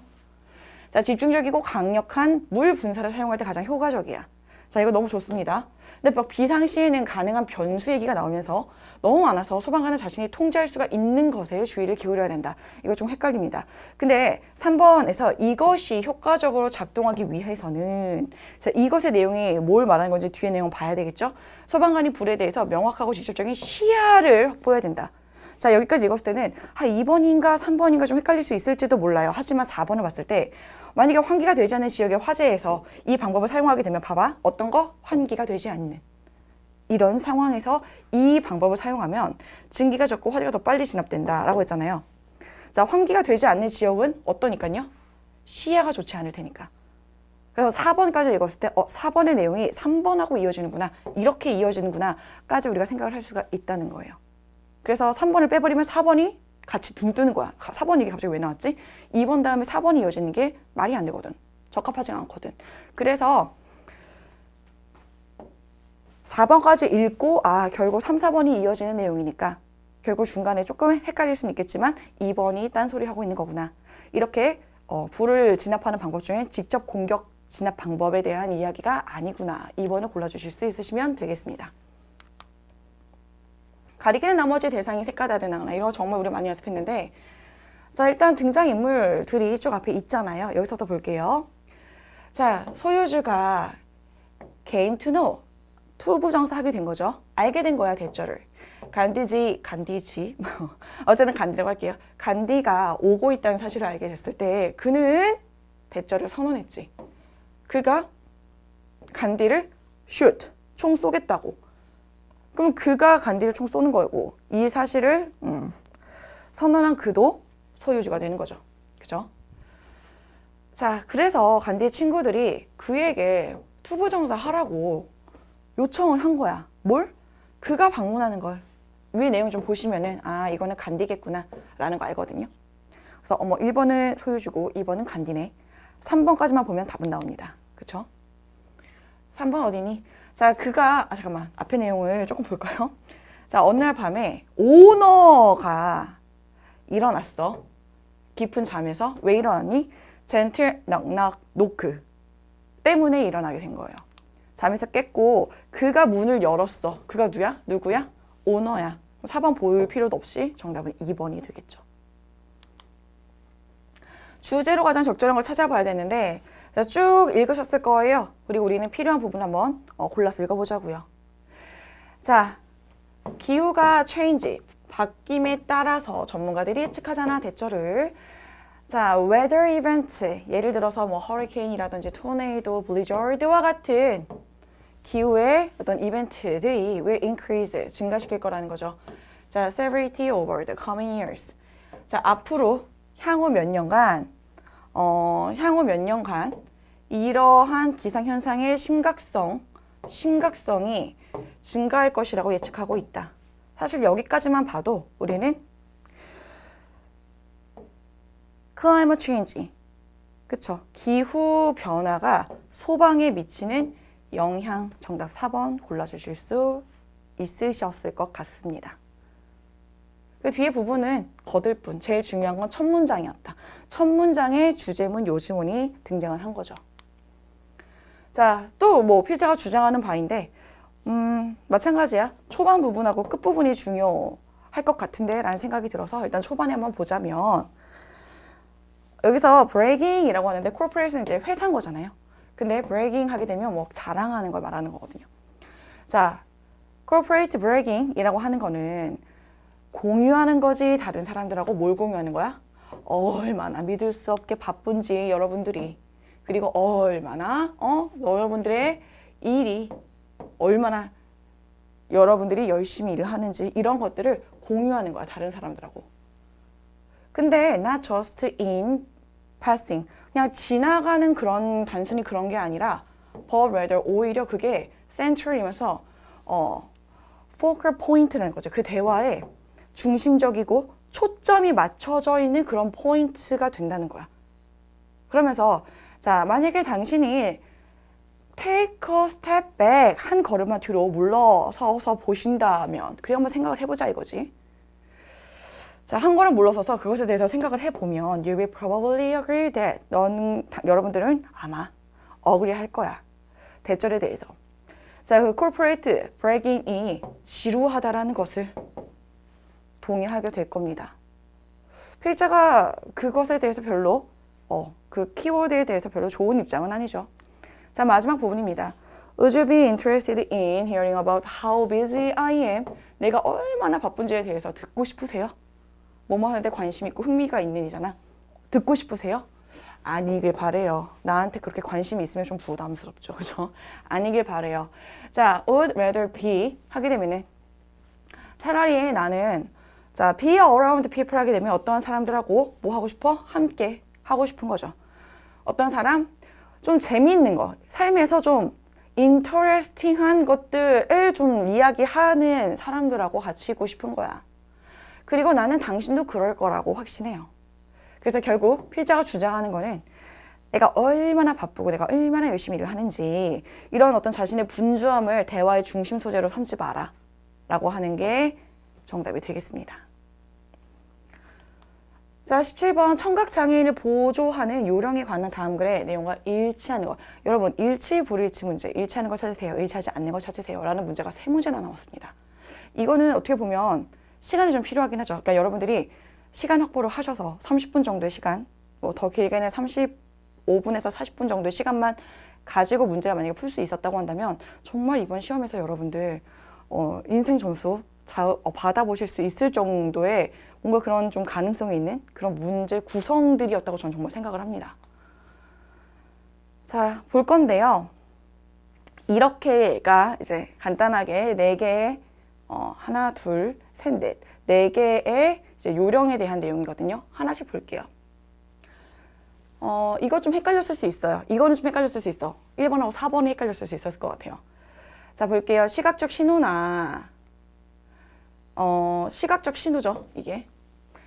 S1: 자, 집중적이고 강력한 물 분사를 사용할 때 가장 효과적이야. 자, 이거 너무 좋습니다. 근데 막 비상시에는 가능한 변수 얘기가 나오면서 너무 많아서 소방관은 자신이 통제할 수가 있는 것에 주의를 기울여야 된다. 이거 좀 헷갈립니다. 근데 3번에서 이것이 효과적으로 작동하기 위해서는 자, 이것의 내용이 뭘 말하는 건지 뒤에 내용 봐야 되겠죠? 소방관이 불에 대해서 명확하고 직접적인 시야를 확보해야 된다. 자, 여기까지 읽었을 때는 2번인가 3번인가 좀 헷갈릴 수 있을지도 몰라요. 하지만 4번을 봤을 때 만약에 환기가 되지 않는 지역의 화재에서 이 방법을 사용하게 되면 봐봐. 어떤 거? 환기가 되지 않는. 이런 상황에서 이 방법을 사용하면 증기가 적고 화재가 더 빨리 진압된다라고 했잖아요. 자, 환기가 되지 않는 지역은 어떠니까요? 시야가 좋지 않을 테니까. 그래서 4번까지 읽었을 때 4번의 내용이 3번하고 이어지는구나. 이렇게 이어지는구나까지 우리가 생각을 할 수가 있다는 거예요. 그래서 3번을 빼버리면 4번이 같이 둥 뜨는 거야. 4번 이게 갑자기 왜 나왔지? 2번 다음에 4번이 이어지는 게 말이 안 되거든. 적합하지 않거든. 그래서 4번까지 읽고 결국 3, 4번이 이어지는 내용이니까 결국 중간에 조금 헷갈릴 수는 있겠지만 2번이 딴소리 하고 있는 거구나. 이렇게 불을 진압하는 방법 중에 직접 공격 진압 방법에 대한 이야기가 아니구나. 2번을 골라주실 수 있으시면 되겠습니다. 가리키는 나머지 대상이 색깔다르나 이런 거 정말 우리 많이 연습했는데 자, 일단 등장인물들이 쭉 앞에 있잖아요. 여기서부터 볼게요. 자, 소유주가 came to know 투부정사 하게 된 거죠. 알게 된 거야, 대절을. 간디지 어쨌든 간디라고 할게요. 간디가 오고 있다는 사실을 알게 됐을 때 그는 대절을 선언했지. 그가 간디를 shoot, 총 쏘겠다고. 그럼 그가 간디를 총 쏘는 거고 이 사실을 선언한 그도 소유주가 되는 거죠. 그죠? 자, 그래서 간디의 친구들이 그에게 투부정사 하라고 요청을 한 거야. 뭘? 그가 방문하는 걸. 위에 내용 좀 보시면은 이거는 간디겠구나 라는 거 알거든요. 그래서 1번은 소유주고 2번은 간디네. 3번까지만 보면 답은 나옵니다. 그쵸? 3번 어디니? 자, 그가 잠깐만 앞에 내용을 조금 볼까요? 자, 어느 날 밤에 오너가 일어났어. 깊은 잠에서. 왜 일어났니? 젠틀 넉넉 노크 때문에 일어나게 된 거예요. 잠에서 깼고 그가 문을 열었어. 그가 누구야? 오너야. 4번 볼 필요도 없이 정답은 2번이 되겠죠. 주제로 가장 적절한 걸 찾아봐야 되는데 자, 쭉 읽으셨을 거예요. 그리고 우리는 필요한 부분 한번 골라서 읽어보자고요. 자, 기후가 change, 바뀜에 따라서 전문가들이 예측하잖아, 대처를. 자, weather event, 예를 들어서 뭐 허리케인이라든지 토네이도, 블리저드와 같은 기후의 어떤 이벤트들이 will increase, 증가시킬 거라는 거죠. 자, severity over the coming years. 자, 앞으로 향후 몇 년간 이러한 기상현상의 심각성이 증가할 것이라고 예측하고 있다. 사실 여기까지만 봐도 우리는 climate change, 그쵸? 기후 변화가 소방에 미치는 영향, 정답 4번 골라주실 수 있으셨을 것 같습니다. 그 뒤에 부분은 거들 뿐, 제일 중요한 건 첫 문장이었다. 첫 문장에 주제문, 요지문이 등장을 한 거죠. 자, 또 뭐 필자가 주장하는 바인데 마찬가지야. 초반 부분하고 끝 부분이 중요할 것 같은데 라는 생각이 들어서 일단 초반에 한번 보자면 여기서 bragging이라고 하는데 corporate는 이제 회사인 거잖아요. 근데 bragging 하게 되면 뭐 자랑하는 걸 말하는 거거든요. 자, corporate bragging이라고 하는 거는 공유하는 거지. 다른 사람들하고 뭘 공유하는 거야? 얼마나 믿을 수 없게 바쁜지 여러분들이, 그리고 얼마나 여러분들의 일이 얼마나 여러분들이 열심히 일을 하는지 이런 것들을 공유하는 거야, 다른 사람들하고. 근데 not just in passing, 그냥 지나가는 그런 단순히 그런 게 아니라 but rather 오히려 그게 center이면서 focal point라는 거죠. 그 대화에 중심적이고 초점이 맞춰져 있는 그런 포인트가 된다는 거야. 그러면서 자, 만약에 당신이 take a step back, 한 걸음만 뒤로 물러서서 보신다면, 그래 한번 생각을 해보자 이거지. 자, 한 걸음 물러서서 그것에 대해서 생각을 해보면 you will probably agree that 여러분들은 아마 agree 할 거야. 대절에 대해서. 자, 그 corporate bragging이 지루하다라는 것을 동의하게 될 겁니다. 필자가 그것에 대해서 별로 그 키워드에 대해서 별로 좋은 입장은 아니죠. 자, 마지막 부분입니다. Would you be interested in hearing about how busy I am? 내가 얼마나 바쁜지에 대해서 듣고 싶으세요? 뭐뭐 하는데 관심 있고 흥미가 있는 이잖아. 듣고 싶으세요? 아니길 바래요. 나한테 그렇게 관심이 있으면 좀 부담스럽죠. 그죠? 아니길 바래요. 자, would rather be 하게 되면은 차라리 나는 자, be around people 하게 되면 어떠한 사람들하고 뭐 하고 싶어? 함께 하고 싶은 거죠. 어떤 사람? 좀 재미있는 거, 삶에서 좀 interesting한 것들을 좀 이야기하는 사람들하고 같이 있고 싶은 거야. 그리고 나는 당신도 그럴 거라고 확신해요. 그래서 결국 필자가 주장하는 거는 내가 얼마나 바쁘고 내가 얼마나 열심히 일을 하는지 이런 어떤 자신의 분주함을 대화의 중심 소재로 삼지 마라 라고 하는 게 정답이 되겠습니다. 자, 17번 청각장애인을 보조하는 요령에 관한 다음 글의 내용과 일치하는 것. 여러분, 일치, 불일치 문제. 일치하는 걸 찾으세요. 일치하지 않는 걸 찾으세요. 라는 문제가 3문제나 나왔습니다. 이거는 어떻게 보면 시간이 좀 필요하긴 하죠. 그러니까 여러분들이 시간 확보를 하셔서 30분 정도의 시간, 뭐 더 길게는 35분에서 40분 정도의 시간만 가지고 문제를 만약에 풀 수 있었다고 한다면 정말 이번 시험에서 여러분들 인생 점수 받아보실 수 있을 정도의 뭔가 그런 좀 가능성이 있는 그런 문제 구성들이었다고 저는 정말 생각을 합니다. 자, 볼 건데요. 이렇게가 이제 간단하게 4개의 하나, 둘, 셋, 넷 4개의 이제 요령에 대한 내용이거든요. 하나씩 볼게요. 이거 좀 헷갈렸을 수 있어요. 이거는 좀 헷갈렸을 수 있어. 1번하고 4번이 헷갈렸을 수 있었을 것 같아요. 자, 볼게요. 시각적 신호나 시각적 신호죠. 이게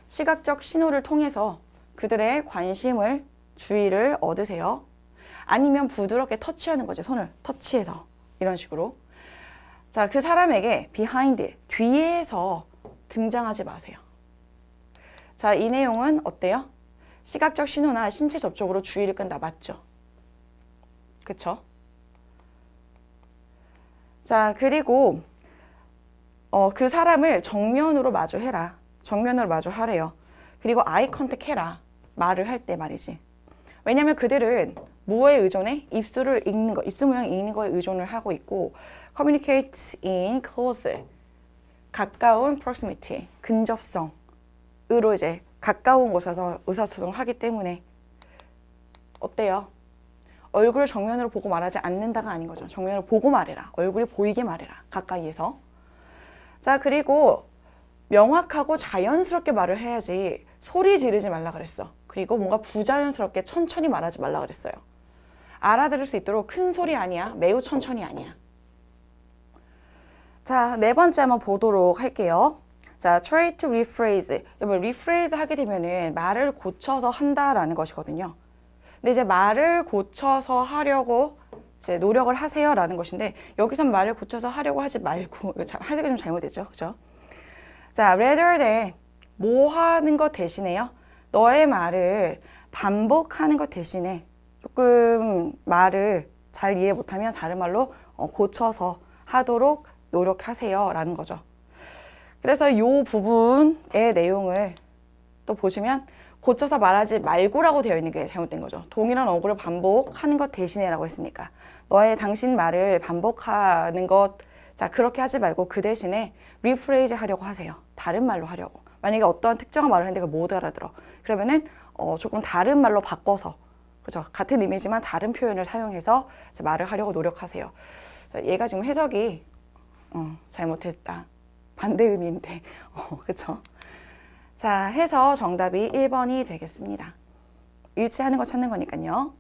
S1: 시각적 신호를 통해서 그들의 관심을, 주의를 얻으세요. 아니면 부드럽게 터치하는 거지. 손을 터치해서 이런 식으로. 자, 그 사람에게 behind, 뒤에서 등장하지 마세요. 자, 이 내용은 어때요? 시각적 신호나 신체 접촉으로 주의를 끈다. 맞죠? 그쵸? 자, 그리고 그 사람을 정면으로 마주해라. 정면으로 마주하래요. 그리고 아이 컨택 해라. 말을 할 때 말이지. 왜냐면 그들은 무엇에 의존해? 입술을 읽는 거, 입술 모양 읽는 거에 의존을 하고 있고 communicate in close, 가까운 proximity, 근접성으로 이제 가까운 곳에서 의사소통을 하기 때문에 어때요? 얼굴을 정면으로 보고 말하지 않는다가 아닌 거죠. 정면으로 보고 말해라. 얼굴이 보이게 말해라. 가까이에서. 자, 그리고 명확하고 자연스럽게 말을 해야지 소리 지르지 말라 그랬어. 그리고 뭔가 부자연스럽게 천천히 말하지 말라 그랬어요. 알아들을 수 있도록 큰 소리 아니야. 매우 천천히 아니야. 자, 네 번째 한번 보도록 할게요. 자, try to rephrase. 여러분, rephrase 하게 되면은 말을 고쳐서 한다라는 것이거든요. 근데 이제 말을 고쳐서 하려고 이제 노력을 하세요라는 것인데 여기선 말을 고쳐서 하려고 하지 말고 하기가 좀 잘못됐죠, 그죠? 자, rather than 뭐 하는 것 대신에요. 너의 말을 반복하는 것 대신에 조금 말을 잘 이해 못하면 다른 말로 고쳐서 하도록 노력하세요라는 거죠. 그래서 이 부분의 내용을 또 보시면 고쳐서 말하지 말고라고 되어 있는 게 잘못된 거죠. 동일한 어구를 반복하는 것 대신에라고 했으니까 당신 말을 반복하는 것, 자 그렇게 하지 말고 그 대신에 rephrase 하려고 하세요. 다른 말로 하려고. 만약에 어떠한 특정한 말을 했는데 그걸 못 알아들어. 그러면은 조금 다른 말로 바꿔서, 그죠? 같은 의미지만 다른 표현을 사용해서 이제 말을 하려고 노력하세요. 얘가 지금 해석이 잘못했다. 반대 의미인데, 그쵸? 자, 해서 정답이 1번이 되겠습니다. 일치하는 거 찾는 거니까요.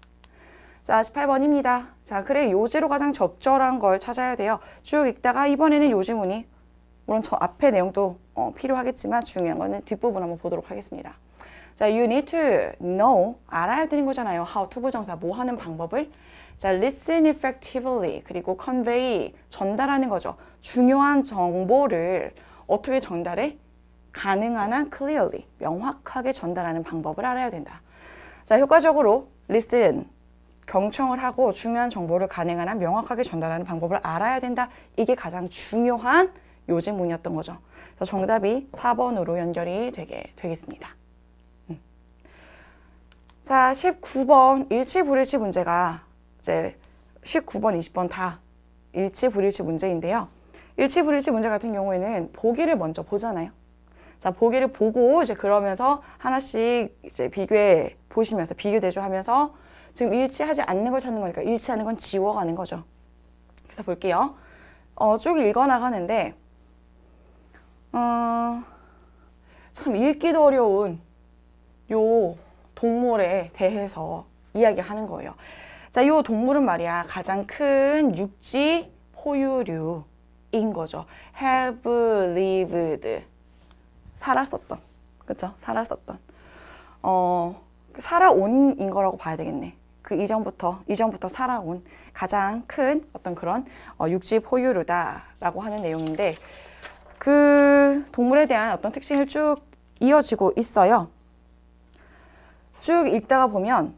S1: 자, 18번입니다. 자, 그래 요지로 가장 적절한 걸 찾아야 돼요. 쭉 읽다가 이번에는 요지문이, 물론 저 앞에 내용도 필요하겠지만 중요한 거는 뒷부분 한번 보도록 하겠습니다. 자, you need to know, 알아야 되는 거잖아요. how to 부정사, 뭐 하는 방법을. 자, listen effectively, 그리고 convey, 전달하는 거죠. 중요한 정보를 어떻게 전달해? 가능한 한 clearly, 명확하게 전달하는 방법을 알아야 된다. 자, 효과적으로 listen, 경청을 하고 중요한 정보를 가능한 한 명확하게 전달하는 방법을 알아야 된다. 이게 가장 중요한 요지문이었던 거죠. 그래서 정답이 4번으로 연결이 되겠습니다. 자, 19번 일치 불일치 문제가 이제 19번, 20번 다 일치 불일치 문제인데요. 일치 불일치 문제 같은 경우에는 보기를 먼저 보잖아요. 자, 보기를 보고 이제 그러면서 하나씩 이제 비교해 보시면서 비교 대조하면서 지금 일치하지 않는 걸 찾는 거니까 일치하는 건 지워가는 거죠. 그래서 볼게요. 쭉 읽어 나가는데 참 읽기도 어려운 요 동물에 대해서 이야기하는 거예요. 자, 요 동물은 말이야 가장 큰 육지 포유류인 거죠. have lived, 살았었던, 그쵸? 살았었던, 살아온인 거라고 봐야 되겠네. 그 이전부터 살아온 가장 큰 어떤 그런 육지 포유류다라고 하는 내용인데 그 동물에 대한 어떤 특징을 쭉 이어지고 있어요. 쭉 읽다가 보면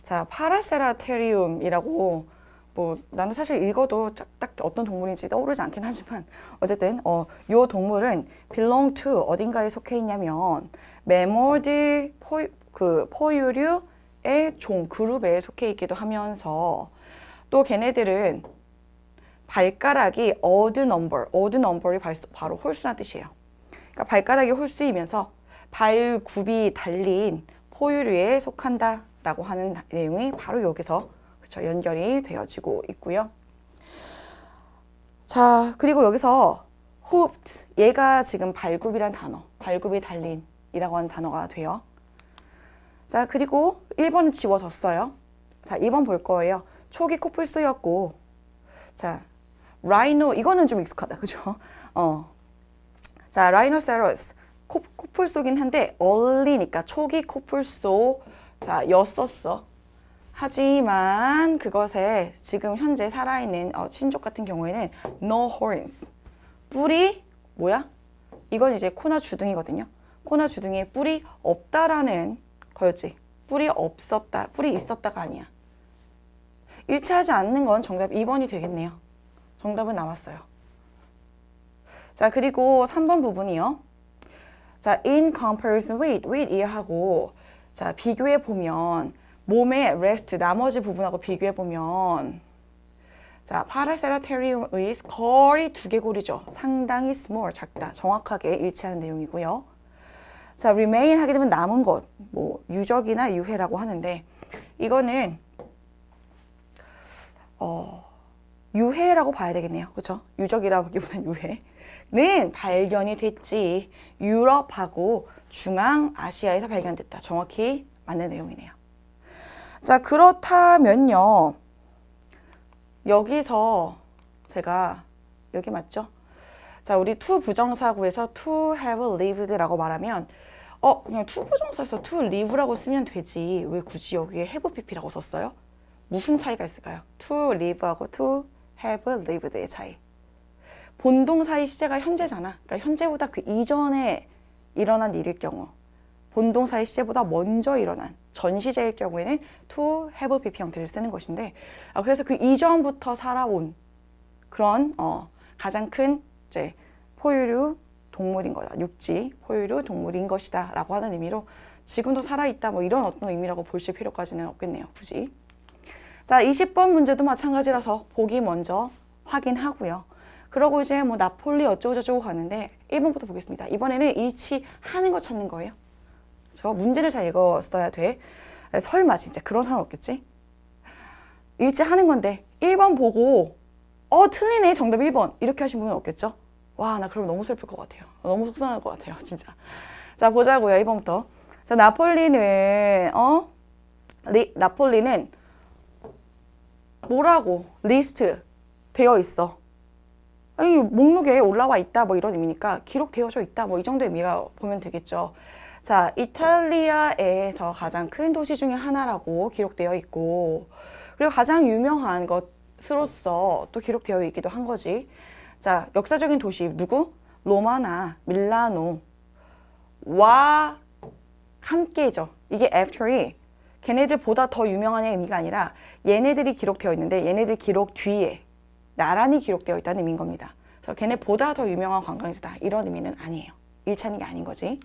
S1: 자, 파라세라테리움이라고 뭐 나는 사실 읽어도 딱 어떤 동물인지 떠오르지 않긴 하지만 어쨌든 요 동물은 belong to 어딘가에 속해 있냐면 매몰드 포유류의 종 그룹에 속해 있기도 하면서 또 걔네들은 발가락이 odd number이 바로 홀수란 뜻이에요. 그러니까 발가락이 홀수이면서 발굽이 달린 포유류에 속한다라고 하는 내용이 바로 여기서 그쵸, 연결이 되어지고 있고요. 자, 그리고 여기서 hoofed, 얘가 지금 발굽이란 단어, 발굽이 달린이라고 하는 단어가 돼요. 자, 그리고 1번은 지워졌어요. 자, 2번 볼 거예요. 초기 코뿔소였고, 자, 라이노, 이거는 좀 익숙하다, 그죠? 자, 라이노세러스, 코뿔소긴 한데 early니까 초기 코뿔소, 자, 였었어. 하지만 그것에 지금 현재 살아있는 친족 같은 경우에는 no horns, 뿔이 뭐야? 이건 이제 코나 주둥이거든요. 코나 주둥이에 뿔이 없다라는 거였지. 뿔이 없었다, 뿔이 있었다가 아니야. 일치하지 않는 건 정답 2번이 되겠네요. 정답은 나왔어요. 자, 그리고 3번 부분이요. 자, in comparison with 이해하고 자, 비교해 보면 몸의 rest 나머지 부분하고 비교해 보면 자, 파라세라테리움의 거리 두개골이죠. 상당히 small 작다. 정확하게 일치하는 내용이고요. 자, remain 하게 되면 남은 것, 뭐 유적이나 유해라고 하는데 이거는 유해라고 봐야 되겠네요. 그렇죠? 유적이라기보다는 유해는 발견이 됐지. 유럽하고 중앙아시아에서 발견됐다. 정확히 맞는 내용이네요. 자, 그렇다면요. 여기서 제가 여기 맞죠? 자, 우리 to 부정사구에서 to have lived라고 말하면 그냥 to 부정사에서 to live라고 쓰면 되지. 왜 굳이 여기에 have pp라고 썼어요? 무슨 차이가 있을까요? to live하고 to have lived의 차이. 본동사의 시제가 현재잖아. 그러니까 현재보다 그 이전에 일어난 일일 경우 본동사의 시제보다 먼저 일어난 전시제일 경우에는 to have pp 형태를 쓰는 것인데 그래서 그 이전부터 살아온 그런 가장 큰 이제 포유류 동물인 거다. 육지 포유류 동물인 것이다 라고 하는 의미로 지금도 살아있다 뭐 이런 어떤 의미라고 보실 필요까지는 없겠네요. 굳이. 자, 20번 문제도 마찬가지라서 보기 먼저 확인하고요. 그러고 이제 뭐 나폴리 어쩌고저쩌고 가는데 1번부터 보겠습니다. 이번에는 일치하는 거 찾는 거예요. 저 문제를 잘 읽었어야 돼. 설마 진짜 그런 사람 없겠지? 일치하는 건데 1번 보고 틀리네 정답 1번 이렇게 하신 분은 없겠죠? 와, 나 그러면 너무 슬플 것 같아요. 너무 속상할 것 같아요. 진짜. 자, 보자고요. 1번부터. 자, 나폴리는 나폴리는 뭐라고 리스트 되어 있어. 아니, 목록에 올라와 있다 뭐 이런 의미니까 기록되어져 있다 뭐 이 정도 의미가 보면 되겠죠. 자, 이탈리아에서 가장 큰 도시 중에 하나라고 기록되어 있고 그리고 가장 유명한 것으로서 또 기록되어 있기도 한 거지. 자, 역사적인 도시 누구? 로마나 밀라노와 함께죠. 이게 after이 걔네들보다 더 유명한 의미가 아니라 얘네들이 기록되어 있는데 얘네들 기록 뒤에 나란히 기록되어 있다는 의미인 겁니다. 그래서 걔네보다 더 유명한 관광지다 이런 의미는 아니에요. 일치하는 게 아닌 거지.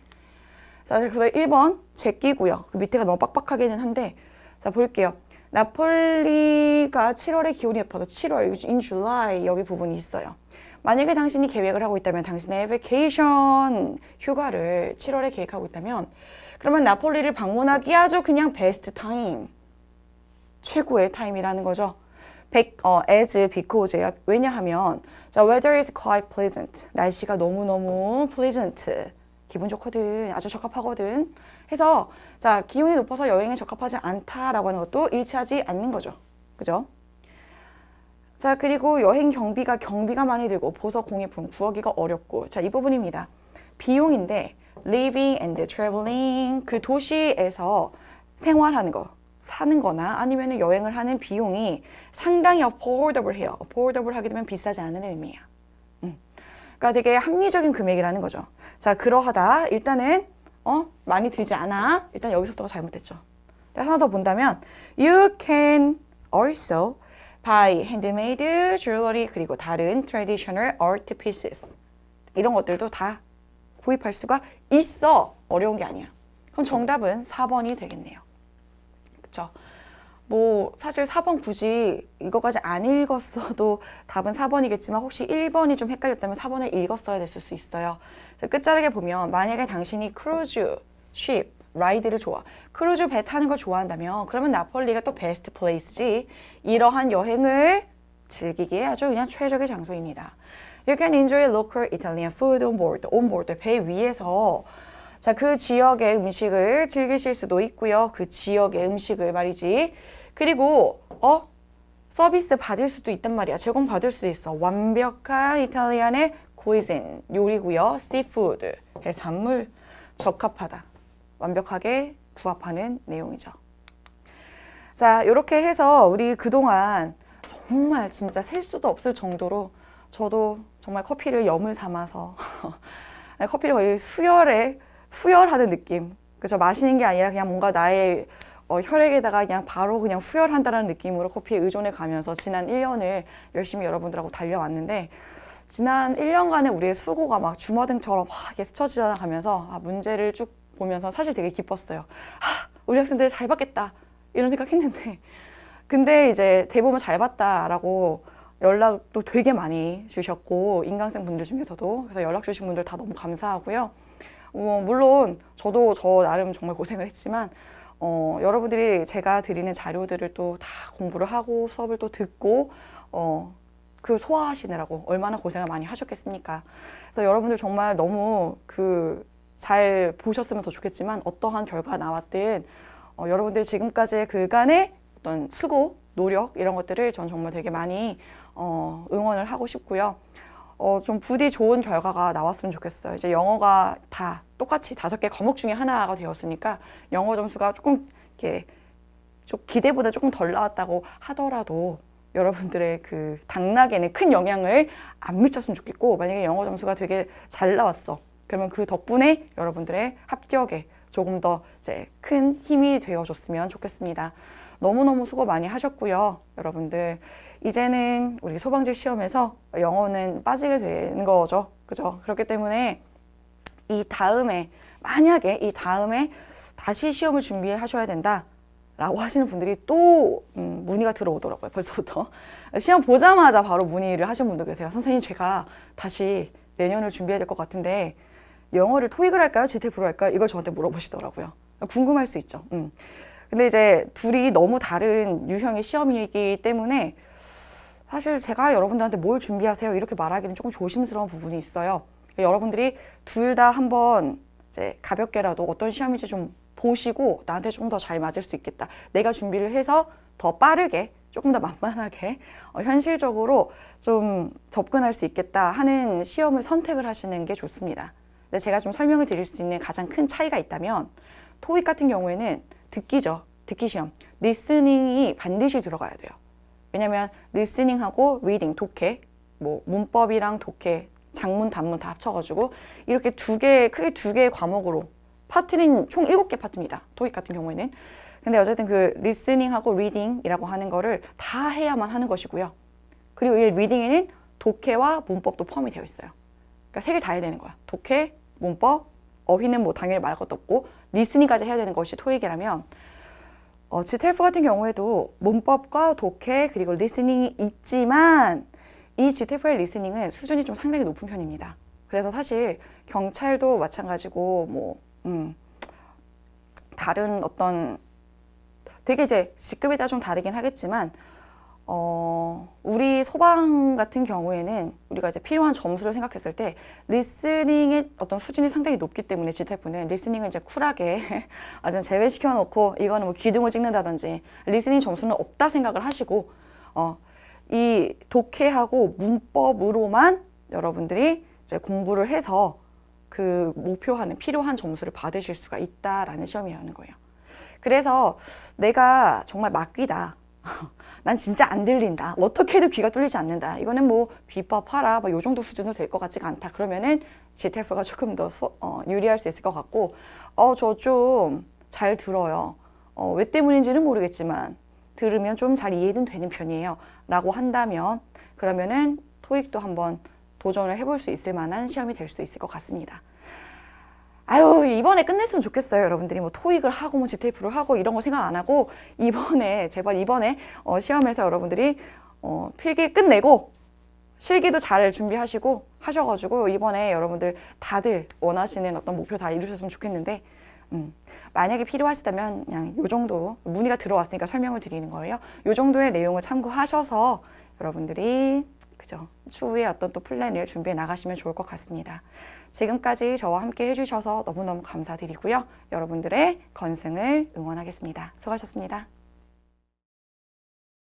S1: 자, 그래서 1번 제끼고요. 그 밑에가 너무 빡빡하기는 한데 자, 볼게요. 나폴리가 7월에 기온이 높아서 7월, in July 여기 부분이 있어요. 만약에 당신이 계획을 하고 있다면 당신의 베케이션 휴가를 7월에 계획하고 있다면 그러면 나폴리를 방문하기 아주 그냥 베스트 타임 최고의 타임이라는 거죠. as because예요. 왜냐하면 자, weather is quite pleasant. 날씨가 너무너무 pleasant. 기분 좋거든. 아주 적합하거든. 해서 자, 기온이 높아서 여행에 적합하지 않다라고 하는 것도 일치하지 않는 거죠. 그죠? 자, 그리고 여행 경비가 많이 들고 보석 공예품 구하기가 어렵고 자, 이 부분입니다. 비용인데 living and traveling 그 도시에서 생활하는 거 사는 거나 아니면 여행을 하는 비용이 상당히 affordable 해요. affordable 하게 되면 비싸지 않은 의미야. 그러니까 되게 합리적인 금액이라는 거죠. 자, 그러하다 일단은 많이 들지 않아. 일단 여기서부터가 잘못됐죠. 하나 더 본다면 you can also buy handmade jewelry 그리고 다른 traditional art pieces 이런 것들도 다 구입할 수가 있어. 어려운 게 아니야. 그럼 정답은 4번이 되겠네요. 그쵸? 뭐 사실 4번 굳이 이거까지 안 읽었어도 답은 4번이겠지만 혹시 1번이 좀 헷갈렸다면 4번을 읽었어야 됐을 수 있어요. 끝자락에 보면 만약에 당신이 크루즈, 쉽, 라이드를 크루즈 배 타는 걸 좋아한다면 그러면 나폴리가 또 베스트 플레이스지. 이러한 여행을 즐기기에 아주 그냥 최적의 장소입니다. You can enjoy local Italian food on board. 배 위에서 자, 그 지역의 음식을 즐기실 수도 있고요. 그 지역의 음식을 말이지. 그리고 서비스 받을 수도 있단 말이야. 제공받을 수도 있어. 완벽한 이탈리안의 cuisine, 요리고요. seafood, 해산물, 적합하다. 완벽하게 부합하는 내용이죠. 자, 이렇게 해서 우리 그동안 정말 진짜 셀 수도 없을 정도로 저도 정말 커피를 염을 삼아서 커피를 거의 수혈하는 느낌. 그죠? 마시는 게 아니라 그냥 뭔가 나의 혈액에다가 그냥 바로 그냥 수혈한다는 느낌으로 커피에 의존해 가면서 지난 1년을 열심히 여러분들하고 달려왔는데, 지난 1년간의 우리의 수고가 막 주마등처럼 막 이렇게 스쳐 지나가면서 문제를 쭉 보면서 사실 되게 기뻤어요. 우리 학생들 잘 받겠다 이런 생각했는데, 근데 이제 대부분 잘 봤다라고 연락도 되게 많이 주셨고, 인강생 분들 중에서도. 그래서 연락 주신 분들 다 너무 감사하고요. 물론 저도 저 나름 정말 고생을 했지만 여러분들이 제가 드리는 자료들을 또 다 공부를 하고 수업을 또 듣고 그 소화하시느라고 얼마나 고생을 많이 하셨겠습니까? 그래서 여러분들 정말 너무 잘 보셨으면 더 좋겠지만, 어떠한 결과가 나왔든 여러분들 지금까지의 그간의 어떤 수고, 노력 이런 것들을 전 정말 되게 많이 응원을 하고 싶고요. 좀 부디 좋은 결과가 나왔으면 좋겠어요. 이제 영어가 다 똑같이 5개 과목 중에 하나가 되었으니까 영어 점수가 조금 이렇게 좀 기대보다 조금 덜 나왔다고 하더라도 여러분들의 그 당락에는 큰 영향을 안 미쳤으면 좋겠고, 만약에 영어 점수가 되게 잘 나왔어, 그러면 그 덕분에 여러분들의 합격에 조금 더 이제 큰 힘이 되어줬으면 좋겠습니다. 너무너무 수고 많이 하셨고요. 여러분들 이제는 우리 소방직 시험에서 영어는 빠지게 되는 거죠. 그죠? 그렇기 때문에 만약에 이 다음에 다시 시험을 준비하셔야 된다 라고 하시는 분들이 또 문의가 들어오더라고요. 벌써부터 시험 보자마자 바로 문의를 하신 분도 계세요. 선생님, 제가 다시 내년을 준비해야 될 것 같은데 영어를 토익을 할까요? GTF로 할까요? 이걸 저한테 물어보시더라고요. 궁금할 수 있죠. 근데 이제 둘이 너무 다른 유형의 시험이기 때문에 사실 제가 여러분들한테 뭘 준비하세요 이렇게 말하기는 조금 조심스러운 부분이 있어요. 여러분들이 둘 다 한번 이제 가볍게라도 어떤 시험인지 좀 보시고 나한테 좀 더 잘 맞을 수 있겠다, 내가 준비를 해서 더 빠르게 조금 더 만만하게 현실적으로 좀 접근할 수 있겠다 하는 시험을 선택을 하시는 게 좋습니다. 근데 제가 좀 설명을 드릴 수 있는 가장 큰 차이가 있다면, 토익 같은 경우에는 듣기 시험, 리스닝이 반드시 들어가야 돼요. 왜냐면 리스닝하고 리딩, 독해, 뭐 문법이랑 독해, 장문, 단문 다 합쳐가지고 이렇게 크게 두 개의 과목으로 파트는 총 7개 파트입니다. 토익 같은 경우에는. 근데 어쨌든 그 리스닝하고 리딩이라고 하는 거를 다 해야만 하는 것이고요. 그리고 이 리딩에는 독해와 문법도 포함이 되어 있어요. 그러니까 3개 다 해야 되는 거야. 독해, 문법, 어휘는 뭐 당연히 말할 것도 없고 리스닝까지 해야 되는 것이 토익이라면, GTF 같은 경우에도 문법과 독해 그리고 리스닝이 있지만 이 GTF의 리스닝은 수준이 좀 상당히 높은 편입니다. 그래서 사실 경찰도 마찬가지고 뭐 다른 어떤 되게 이제 직급에 따라 좀 다르긴 하겠지만 우리 소방 같은 경우에는 우리가 이제 필요한 점수를 생각했을 때 리스닝의 어떤 수준이 상당히 높기 때문에 GTF는 리스닝을 이제 쿨하게 아주 제외시켜 놓고 이거는 뭐 기둥을 찍는다든지 리스닝 점수는 없다 생각을 하시고 이 독해하고 문법으로만 여러분들이 이제 공부를 해서 그 목표하는 필요한 점수를 받으실 수가 있다라는 시험이라는 거예요. 그래서 내가 정말 막귀다. 난 진짜 안 들린다. 어떻게 해도 귀가 뚫리지 않는다. 이거는 뭐 비법하라. 뭐 요 정도 수준도 될 것 같지가 않다. 그러면은 GTF가 조금 더 유리할 수 있을 것 같고, 저 좀 잘 들어요. 왜 때문인지는 모르겠지만 들으면 좀 잘 이해는 되는 편이에요. 라고 한다면 그러면은 토익도 한번 도전을 해볼 수 있을 만한 시험이 될 수 있을 것 같습니다. 아유, 이번에 끝냈으면 좋겠어요. 여러분들이 뭐 토익을 하고 뭐 GTF를 하고 이런 거 생각 안 하고 제발 이번에 시험에서 여러분들이 필기 끝내고 실기도 잘 준비하시고 하셔가지고 이번에 여러분들 다들 원하시는 어떤 목표 다 이루셨으면 좋겠는데, 만약에 필요하시다면 그냥 요 정도 문의가 들어왔으니까 설명을 드리는 거예요. 요 정도의 내용을 참고하셔서 여러분들이 추후에 어떤 또 플랜을 준비해 나가시면 좋을 것 같습니다. 지금까지 저와 함께 해주셔서 너무너무 감사드리고요. 여러분들의 건승을 응원하겠습니다. 수고하셨습니다.